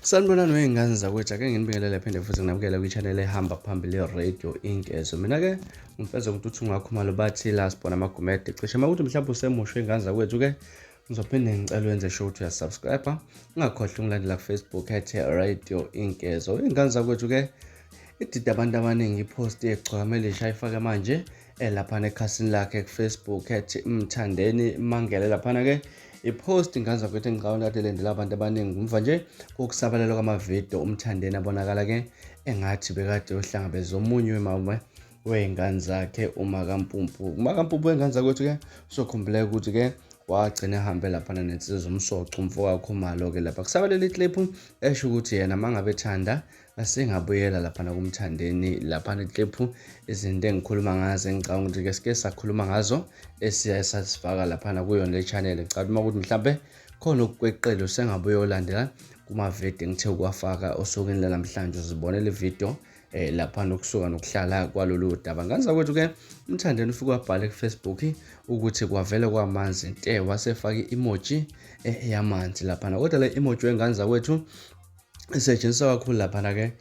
Sanibonani wey'ngane zakwethu, ake nginibingelele phinde futhi nginamukele kwi-channel ehamba phambili ye-Radio Inkezo. Mina-ke ngifeza ukuthi uthi ungakhumalo bathi la sibona amagumede. Cishe uma ukuthi mhlawumbe usemusha iy'ngane zakwethu-ke ngizophinde ngicela wenze sure ukuthi uyasubscribe. Ungakhohlwa ungilandela ku-Facebook @Radio Inkezo. Iy'ngane zakwethu-ke idida abantu abaningi ipost yegcwamele ishayifake manje laphana ekhasini lakhe ku-Facebook Mthandeni Mangele. Laphana-ke ipost ingane zakwethu engicabanga kade lendela abantu abaningi umva nje kokusabalala kwamavidiyo uMthandeni abonakala-ke engathi bekade yohlangabeza omunye wemama wey'ngane zakhe uMakampumpu. uMakampumpu wey'ngane zakwethu-ke sokhumbuleka ukuthi-ke wagcina ehambe laphana nensizwa zomsoco umfoka Khumalo-ke lapha kusabalela ikliphu esho ukuthi yena uma ngabe ethanda asengabuyela laphana kuMthandeni. Laphana ikliphu izinto engikhuluma ngazo engicabanga ukuthi-ke sike sakhuluma ngazo esiyaye sasifaka laphana kuyona le channel. Ngicabanga uma ukuthi mhlambe khona ukweqelo sengabuye ulandela kumavidiyo engithe ukuwafaka osukwini lanamhlanje uzibonele ividiyo laphana ukusuka nokuhlala kwalolu daba. Ngane zakwethu-ke uMthandeni ufike wabhala ku-Facebook ukuthi kwavele kwamanzi nte wasefaka i-emoji yamanzi laphana, kodwa le emoji wengane zakwethu isetshenziswa kakhulu laphana-ke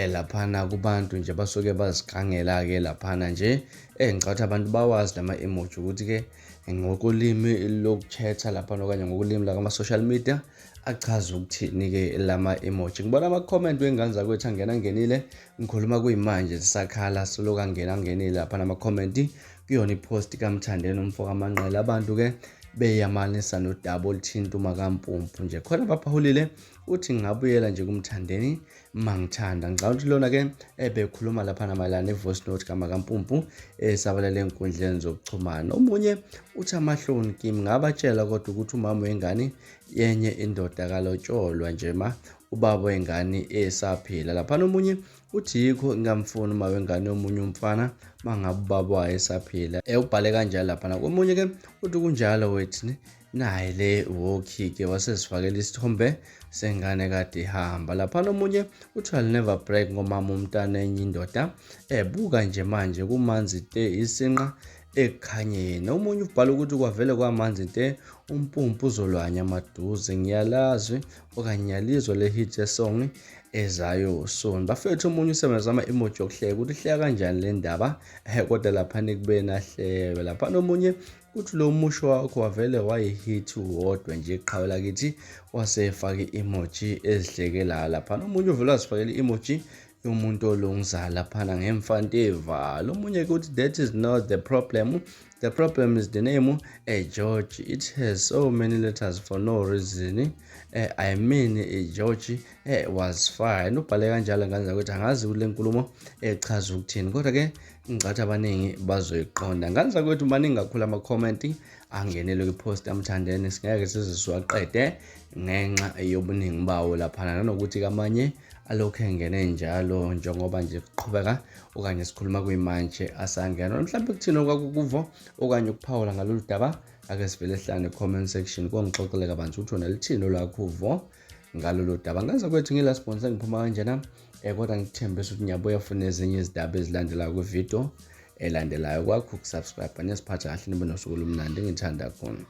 laphana kubantu nje basuke bazikhangela-ke laphana nje ngicabanga abantu bawazi lama-emoji ukuthi-ke ngokulimi lokukhetha laphana okanye ngokulimi lakama-social media achaza ukuthini-ke lama-emoji. Ngibona ama-comment wey'ngane zakwethu angenile ngikhuluma kuyimanje zisakhala soloku angenile laphana ama-comment kuyona ipost kaMthandeni umfoka Manqele. Abantu-ke beyamanisa nodaba oluthinta uMakampumpu nje khona baphawulile uthi ngingabuyela nje kuMthandeni mangithanda. Ngicabanga ukuthi lona-ke bekhuluma laphana mayelana ne-voice note kaMakampumpu esabalele enkundleni zokuxhumana. Omunye uthi amahloni kimi ngabatshela kodwa ukuthi umama wengane yenye indoda kalotsholwa nje ma ubaba wengane esaphila. Laphana omunye uthi yikho ngingamfuni uma wengane omunye umfana mangabe ubaba wayo esaphila ubhale kanjalo laphana. Komunye-ke uthi kunjalo wethini naye le walkie-ke wasezifakela isithombe sengane kade ihamba. Laphana omunye uthi I'll never break ngomama umntana enye indoda buka nje manje kumanzi te isinqa ekukhanyeni. Omunye ubhala ukuthi kwavele kwamanzi nte umpumpu uzolwanya amaduze ngiyalazi okanye ngiyalizwa le hit ye-song ezayo soon. Bafethu omunye usebenzisa ama-emoji yokuhleka ukuthi hleka kanjani le ndaba kodwa laphana kube nahlebe. Laphana omunye uthi lo musho wakho wavele wayihit wodwa nje eqhawe lakithi wasefaka i-emoji ezihlekelayo. Laphana omunye uvele wazifakela i-emoji yomuntu olungiza laphana ngemfanteva. Lo munye-ke uthi that is not the problem. The problem is the name George. It has so many letters for no reason. I mean George was fine. Ubhale kanjalo ngane zakwethu angazi ukuthi le nkulumo echaza ukuthini, kodwa-ke ngicabanga abaningi bazoyiqonda. Ngane zakwethu maningi kakhulu ama-comment angenele kwipost kaMthandeni, singeke size siwaqede ngenxa yobuningi bawo laphana, nanokuthi kamanye alokhu engene njalo njengoba nje kuqhubeka okanye sikhuluma kuyimanje asangena. Mhlawumbe kuthini okwakukuvo okanye ukuphawula ngalolu daba ake sivele sihlane comment section kongixoxele kabanzi ukuthi wena lithini olwakho uvo ngalolu daba. Ngane zakwethu ngila sponsor ngiphuma kanjena kodwa ngithembisa ukuthi ngiyabuya funa ezinye izindaba ezilandelayo kwividiyo elandelayo. Kwakho ukusubscribe nesiphatha kahle nibe nosuku olumnandi, ngithanda kakhulu.